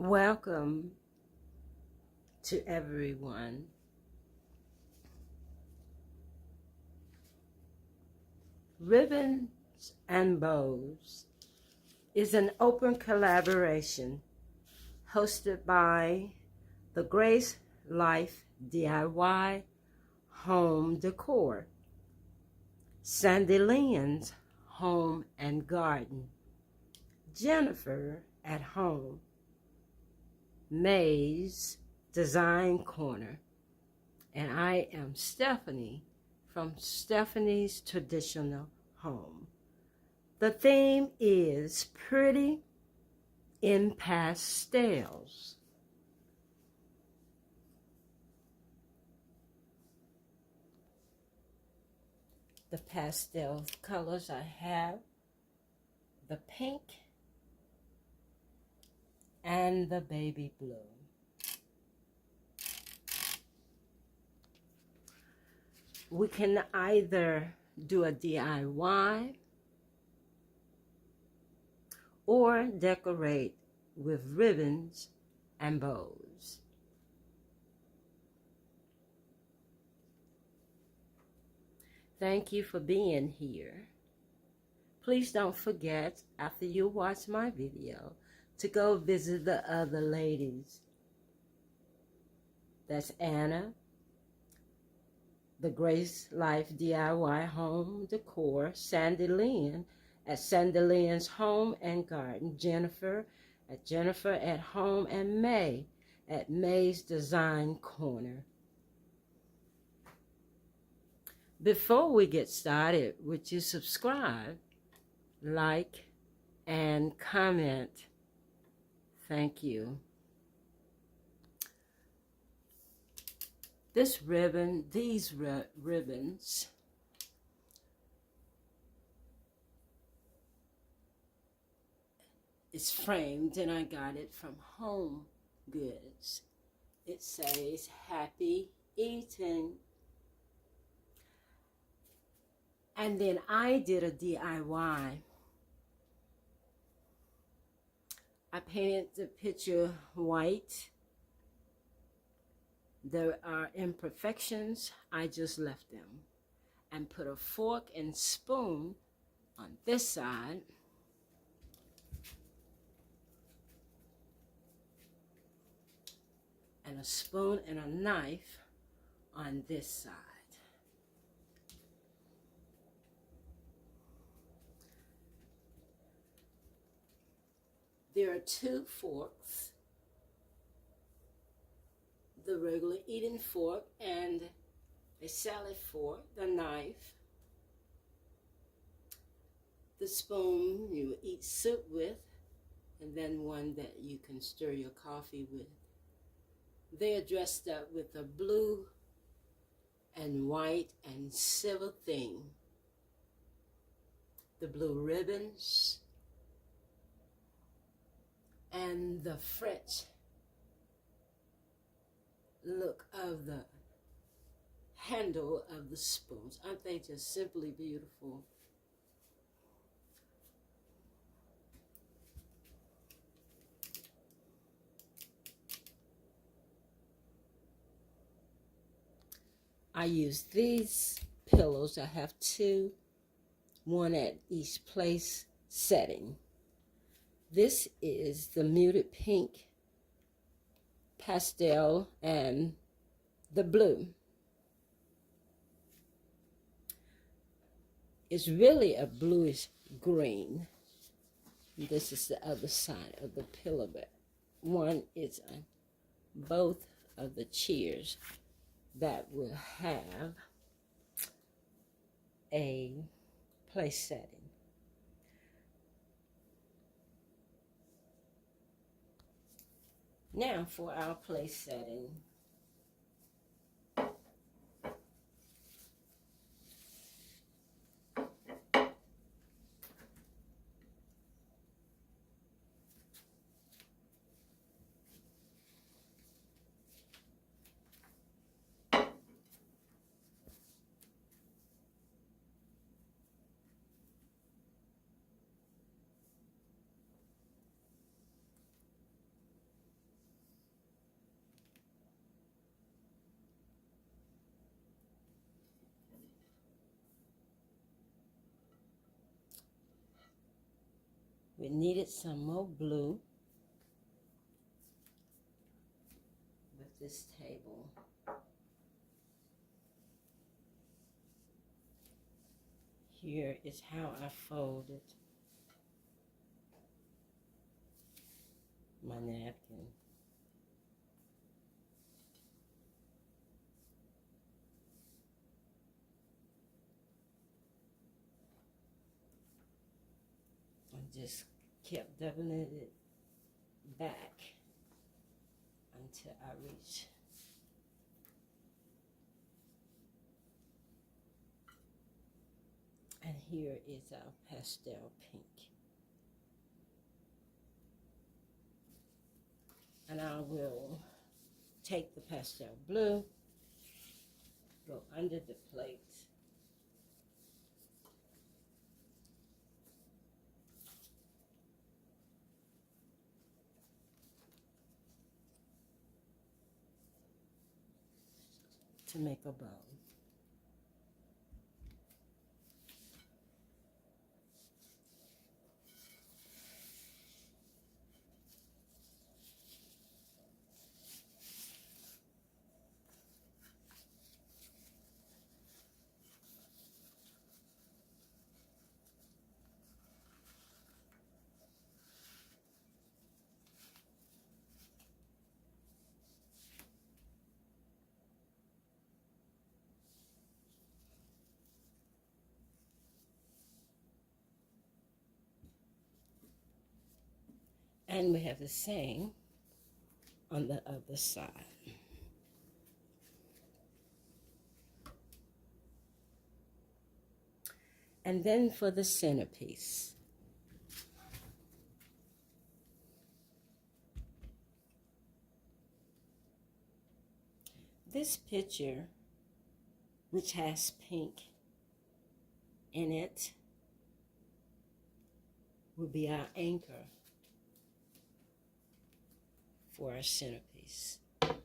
Welcome to everyone. Ribbons and Bows is an open collaboration hosted by the Grace Life DIY Home Decor, Sandy Lynn's Home and Garden, Jennifer at Home, May's Design Corner, and I am Stephanie from Stephanie's Traditional Home. The theme is Pretty in Pastels. The pastel colors I have, the pink and the baby blue. We can either do a DIY or decorate with ribbons and bows. Thank you for being here. Please don't forget, after you watch my video, to go visit the other ladies. That's Anna, the Grace Life DIY Home Decor, Sandy Lynn at Sandy Lynn's Home and Garden, Jennifer at Jennifer at Home, and May at May's Design Corner. Before we get started, would you subscribe, like, and comment? Thank you. These ribbons is framed, and I got it from Home Goods. It says happy eating. And then I did a DIY. I painted the picture white. There are imperfections. I just left them and put a fork and spoon on this side. And a spoon and a knife on this side. There are two forks, the regular eating fork and a salad fork, the knife, the spoon you eat soup with, and then one that you can stir your coffee with. They are dressed up with a blue and white and silver theme. The blue ribbons and the French look of the handle of the spoons. Aren't they just simply beautiful? I use these pillows. I have two, one at each place setting. This is the muted pink, pastel, and the blue. It's really a bluish green. This is the other side of the pillow bed. One is on both of the chairs that will have a place setting. Now for our place setting. We needed some more blue with this table. Here is how I folded my napkin. I just kept doubling it back until I reach and here is our pastel pink. And I will take the pastel blue, go under the plate, to make a bow. And we have the same on the other side. And then for the centerpiece. This picture, which has pink in it, will be our anchor for our centerpiece. And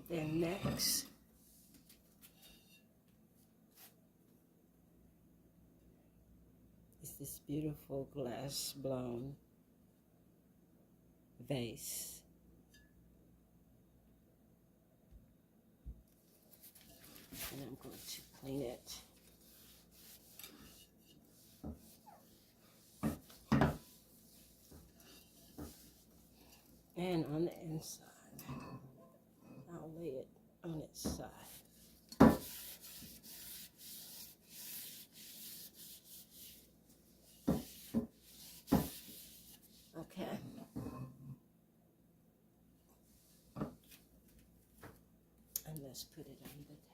then next, is this beautiful glass blown vase. And I'm going to clean it. And on the inside, I'll lay it on its side. Okay. And let's put it on the table.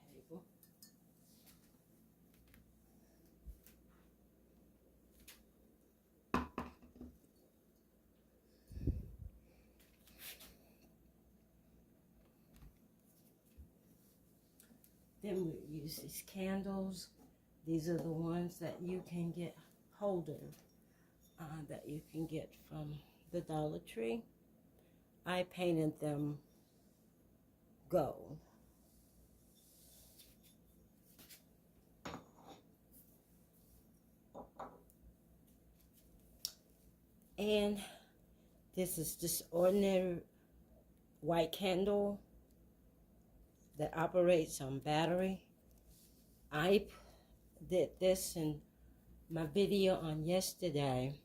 Then we'll use these candles. These are the ones that you can get holders that you can get from the Dollar Tree. I painted them gold. And this is just ordinary white candle that operates on battery. I did this in my video on yesterday,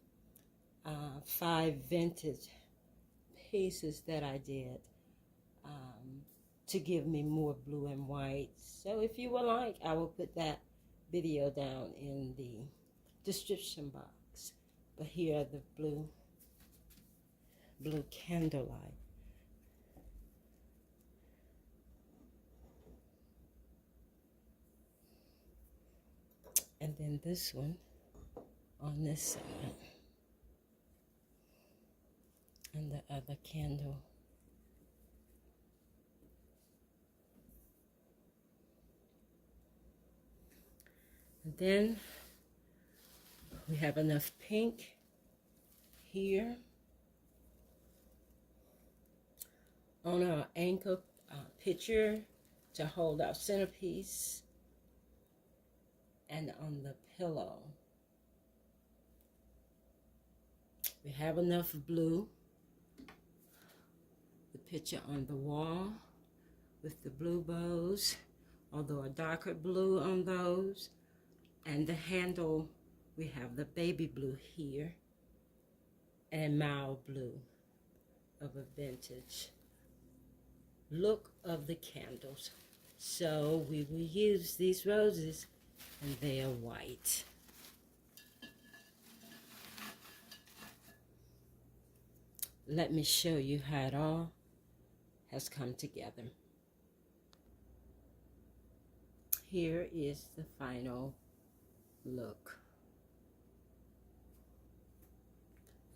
5 vintage pieces that I did to give me more blue and white. So if you would like, I will put that video down in the description box. But here are the blue candlelight. And then this one on this side. And the other candle. And then we have enough pink here. On our anchor picture to hold our centerpiece, and on the pillow. We have enough blue. The picture on the wall with the blue bows, although a darker blue on those. And the handle, we have the baby blue here and mild blue of a vintage look of the candles. So we will use these roses, and they are white. Let me show you how it all has come together. Here is the final look.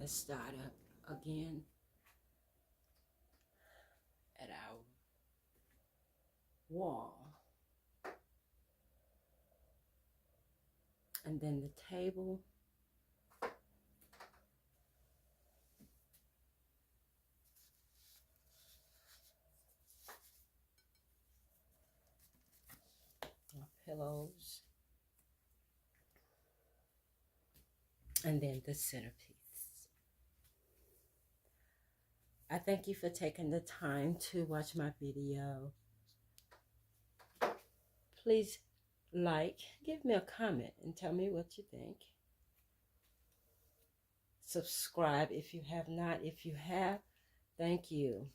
Let's start up again at our wall. And then the table. Our pillows. And then the centerpiece. I thank you for taking the time to watch my video. Please like, give me a comment, and tell me what you think. Subscribe if you have not. If you have, thank you.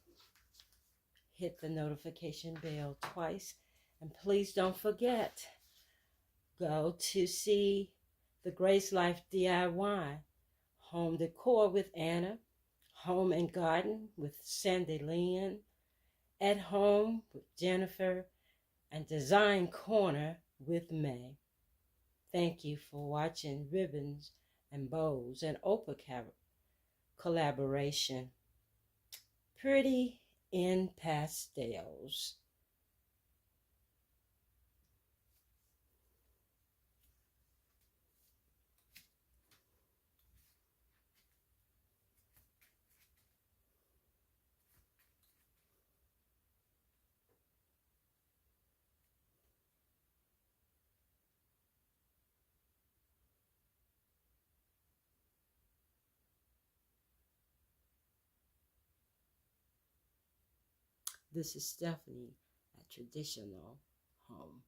Hit the notification bell twice. And please don't forget, go to see the Grace Life DIY, Home Decor with Anna, Home and Garden with Sandy Lynn, At Home with Jennifer, and Design Corner with May. Thank you for watching Ribbons and Bows and Oprah collaboration. Pretty in Pastels. This is Stephanie at Traditional Home.